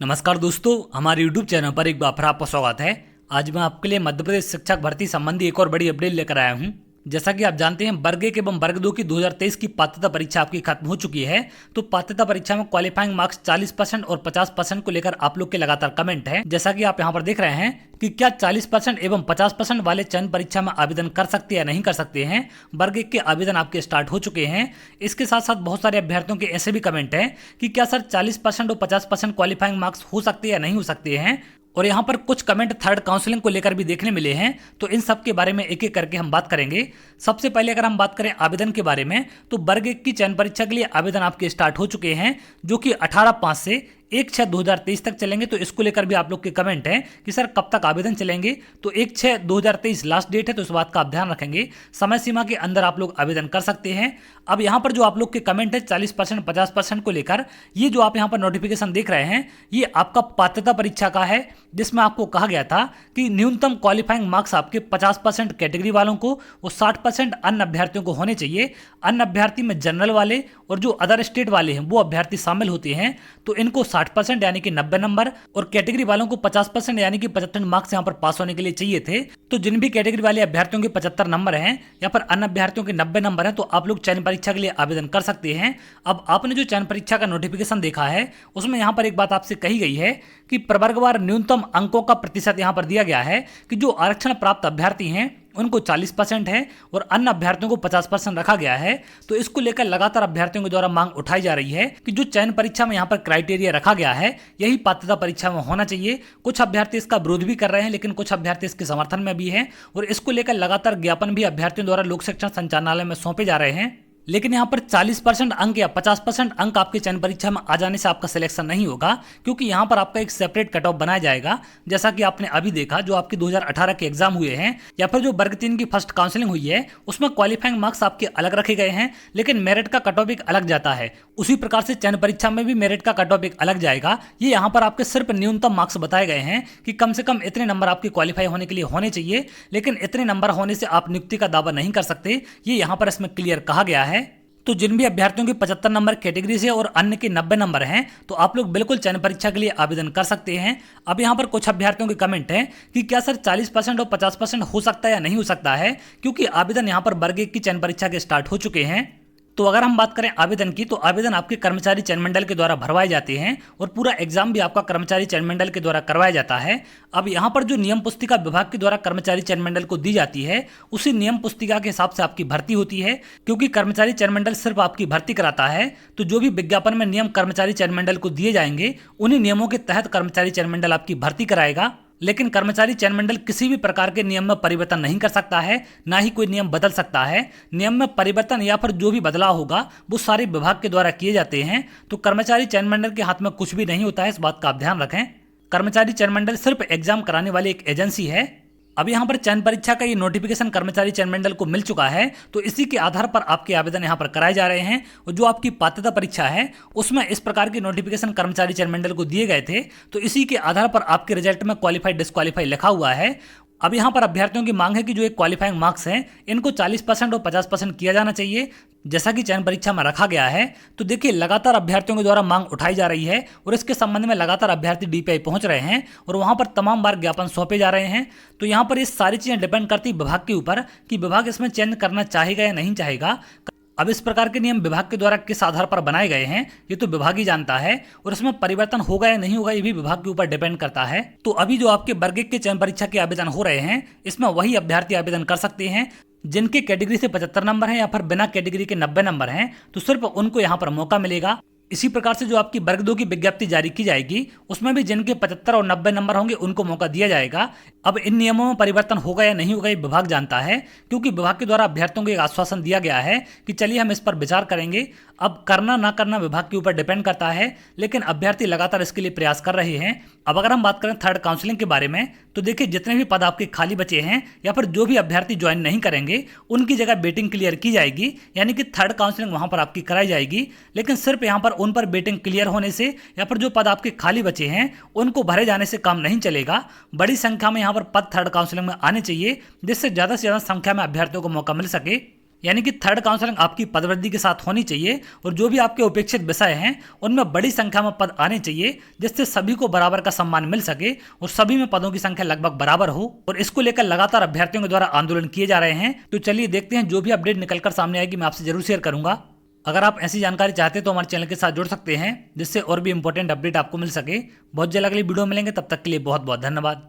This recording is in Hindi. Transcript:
नमस्कार दोस्तों, हमारे YouTube चैनल पर एक बार फिर आपका स्वागत है। आज मैं आपके लिए मध्य प्रदेश शिक्षक भर्ती संबंधी एक और बड़ी अपडेट लेकर आया हूं। जैसा कि आप जानते हैं, वर्ग 1 एवं वर्ग 2 की 2023 की पात्रता परीक्षा आपकी खत्म हो चुकी है। तो पात्रता परीक्षा में क्वालिफाइंग मार्क्स 40% और 50% को लेकर आप लोग के लगातार कमेंट है। जैसा कि आप यहां पर देख रहे हैं कि क्या 40% एवं 50% वाले चयन परीक्षा में आवेदन कर सकते हैं या नहीं कर सकते हैं। वर्ग 1 के आवेदन आपके स्टार्ट हो चुके हैं। इसके साथ साथ बहुत सारे अभ्यर्थियों के ऐसे भी कमेंट है कि क्या सर 40% और 50% क्वालिफाइंग मार्क्स हो सकते हैं या नहीं हो सकते हैं। और यहाँ पर कुछ कमेंट थर्ड काउंसलिंग को लेकर भी देखने मिले हैं। तो इन सब के बारे में एक एक करके हम बात करेंगे। सबसे पहले अगर हम बात करें आवेदन के बारे में, तो वर्ग 1 की चयन परीक्षा के लिए आवेदन आपके स्टार्ट हो चुके हैं, जो कि 18/5 से 1/6/2023 तक चलेंगे। तो इसको लेकर भी आप लोग के कमेंट हैं कि सर कब तक आवेदन चलेंगे। तो 1/6/2023 लास्ट डेट है, तो इस बात का आप ध्यान रखेंगे। समय सीमा के अंदर आप लोग आवेदन कर सकते हैं। अब यहाँ पर जो आप लोग के कमेंट है 40% 50% को लेकर, ये जो आप यहाँ पर नोटिफिकेशन देख रहे हैं, ये आपका पात्रता परीक्षा का है, जिसमें आपको कहा गया था कि न्यूनतम क्वालिफाइंग मार्क्स आपके 50% कैटेगरी वालों को और 60% अन्य अभ्यर्थियों को होने चाहिए। अन्य अभ्यर्थी में जनरल वाले और जो अदर स्टेट वाले हैं वो अभ्यर्थी शामिल होते हैं। तो इनको 60% यानी कि 90 नंबर और कैटेगरी वालों को 50% यानी कि 75 मार्क्स यहाँ पर पास होने के लिए चाहिए थे। तो जिन भी कैटेगरी वाले अभ्यर्थियों के 75 नंबर हैं या फिर अन्य अभ्यर्थियों के 90 नंबर हैं, तो आप लोग चयन परीक्षा के लिए आवेदन कर सकते हैं। अब आपने जो चयन परीक्षा का नोटिफिकेशन देखा है, उसमें यहाँ पर एक बात आपसे कही गई है कि प्रवर्गवार न्यूनतम अंकों का प्रतिशत यहाँ पर दिया गया है कि जो आरक्षण प्राप्त अभ्यर्थी हैं उनको 40% है और अन्य अभ्यर्थियों को 50% रखा गया है। तो इसको लेकर लगातार अभ्यर्थियों के द्वारा मांग उठाई जा रही है कि जो चयन परीक्षा में यहाँ पर क्राइटेरिया रखा गया है, यही पात्रता परीक्षा में होना चाहिए। कुछ अभ्यर्थी इसका विरोध भी कर रहे हैं, लेकिन कुछ अभ्यर्थी इसके समर्थन में भी हैं और इसको लेकर लगातार ज्ञापन भी अभ्यर्थियों द्वारा लोक शिक्षण संचालनालय में सौंपे जा रहे हैं। लेकिन यहाँ पर 40% अंक या 50% अंक आपके चयन परीक्षा में आ जाने से आपका सिलेक्शन नहीं होगा, क्योंकि यहाँ पर आपका एक सेपरेट कट ऑफ बनाया जाएगा। जैसा कि आपने अभी देखा, जो आपके 2018 के एग्जाम हुए हैं या फिर जो वर्ग 3 की फर्स्ट काउंसलिंग हुई है, उसमें क्वालिफाइंग मार्क्स आपके अलग रखे गए हैं, लेकिन मेरिट का कट ऑफ एक अलग जाता है। उसी प्रकार से चयन परीक्षा में भी मेरिट का कट ऑफ एक अलग जाएगा। ये यहाँ पर आपके सिर्फ न्यूनतम मार्क्स बताए गए हैं कि कम से कम इतने नंबर आपके क्वालिफाई होने के लिए होने चाहिए, लेकिन इतने नंबर होने से आप नियुक्ति का दावा नहीं कर सकते। ये यहाँ पर इसमें क्लियर कहा गया है। तो जिन भी अभ्यर्थियों के 75 नंबर कैटेगरी से और अन्य के 90 नंबर हैं, तो आप लोग बिल्कुल चयन परीक्षा के लिए आवेदन कर सकते हैं। अब यहाँ पर कुछ अभ्यर्थियों के कमेंट हैं कि क्या सर 40% और 50% हो सकता है या नहीं हो सकता है, क्योंकि आवेदन यहाँ पर वर्ग 1 की चयन परीक्षा के स्टार्ट हो चुके हैं। तो अगर हम बात करें आवेदन की, तो आवेदन आपके कर्मचारी चयन मंडल के द्वारा भरवाए जाते हैं और पूरा एग्जाम भी आपका कर्मचारी चयन मंडल के द्वारा करवाया जाता है। अब यहाँ पर जो नियम पुस्तिका विभाग के द्वारा कर्मचारी चयन मंडल को दी जाती है, उसी नियम पुस्तिका के हिसाब से आपकी भर्ती होती है। क्योंकि कर्मचारी चयन मंडल सिर्फ आपकी भर्ती कराता है, तो जो भी विज्ञापन में नियम कर्मचारी चयन मंडल को दिए जाएंगे, उन्हीं नियमों के तहत कर्मचारी चयन मंडल आपकी भर्ती कराएगा। लेकिन कर्मचारी चयन मंडल किसी भी प्रकार के नियम में परिवर्तन नहीं कर सकता है, ना ही कोई नियम बदल सकता है। नियम में परिवर्तन या फिर जो भी बदलाव होगा वो सारे विभाग के द्वारा किए जाते हैं। तो कर्मचारी चयन मंडल के हाथ में कुछ भी नहीं होता है, इस बात का आप ध्यान रखें। कर्मचारी चयन मंडल सिर्फ एग्जाम कराने वाली एक एजेंसी है। अब यहाँ पर चयन परीक्षा का ये नोटिफिकेशन कर्मचारी चयन मंडल को मिल चुका है, तो इसी के आधार पर आपके आवेदन यहाँ पर कराए जा रहे हैं। और जो आपकी पात्रता परीक्षा है, उसमें इस प्रकार के नोटिफिकेशन कर्मचारी चयन मंडल को दिए गए थे, तो इसी के आधार पर आपके रिजल्ट में क्वालिफाई डिस्क्वालीफाई लिखा हुआ है। अब यहाँ पर अभ्यर्थियों की मांग है कि जो एक क्वालिफाइंग मार्क्स हैं, इनको 40% और 50% किया जाना चाहिए, जैसा कि चयन परीक्षा में रखा गया है। तो देखिए, लगातार अभ्यर्थियों के द्वारा मांग उठाई जा रही है और इसके संबंध में लगातार अभ्यर्थी डीपीआई पहुंच रहे हैं और वहां पर तमाम बार ज्ञापन सौंपे जा रहे हैं। तो यहाँ पर ये सारी चीजें डिपेंड करती विभाग के ऊपर कि विभाग इसमें चयन करना चाहेगा या नहीं चाहेगा। अब इस प्रकार के नियम विभाग के द्वारा किस आधार पर बनाए गए हैं, ये तो विभाग ही जानता है, और इसमें परिवर्तन होगा या नहीं होगा ये भी विभाग के ऊपर डिपेंड करता है। तो अभी जो आपके वर्ग 1 के चयन परीक्षा के आवेदन हो रहे हैं, इसमें वही अभ्यर्थी आवेदन कर सकते हैं जिनके कैटेगरी से 75 नंबर हैं या फिर बिना कैटेगरी के 90 नंबर हैं, तो सिर्फ उनको यहाँ पर मौका मिलेगा। इसी प्रकार से जो आपकी वर्ग 2 की विज्ञप्ति जारी की जाएगी, उसमें भी जिनके 75 और 90 नंबर होंगे उनको मौका दिया जाएगा। अब इन नियमों में परिवर्तन होगा या नहीं होगा ये विभाग जानता है, क्योंकि विभाग के द्वारा अभ्यर्थियों को एक आश्वासन दिया गया है कि चलिए हम इस पर विचार करेंगे। अब करना ना करना विभाग के ऊपर डिपेंड करता है, लेकिन अभ्यर्थी लगातार इसके लिए प्रयास कर रहे हैं। अब अगर हम बात करें थर्ड काउंसलिंग के बारे में, तो देखिए जितने भी पद आपके खाली बचे हैं या फिर जो भी अभ्यर्थी ज्वाइन नहीं करेंगे, उनकी जगह वेटिंग क्लियर की जाएगी, यानी कि थर्ड काउंसलिंग वहां पर आपकी कराई जाएगी। लेकिन सिर्फ यहाँ पर उन पर वेटिंग क्लियर होने से या फिर जो पद आपके खाली बचे हैं उनको भरे जाने से काम नहीं चलेगा। बड़ी संख्या में यहाँ पर पद थर्ड काउंसलिंग में आने चाहिए, जिससे ज्यादा से ज्यादा संख्या में अभ्यर्थियों को मौका मिल सके। यानी कि थर्ड काउंसलिंग आपकी पदवृद्धि के साथ होनी चाहिए और जो भी आपके उपेक्षित विषय हैं उनमें बड़ी संख्या में पद आने चाहिए, जिससे सभी को बराबर का सम्मान मिल सके और सभी में पदों की संख्या लगभग बराबर हो। और इसको लेकर लगातार अभ्यर्थियों के द्वारा आंदोलन किए जा रहे हैं। तो चलिए देखते हैं, जो भी अपडेट निकलकर सामने आएगी मैं आपसे जरूर शेयर करूंगा। अगर आप ऐसी जानकारी चाहते हैं तो हमारे चैनल के साथ जुड़ सकते हैं, जिससे और भी इंपॉर्टेंट अपडेट आपको मिल सके। बहुत जल्द अगली वीडियो मिलेंगे, तब तक के लिए बहुत बहुत धन्यवाद।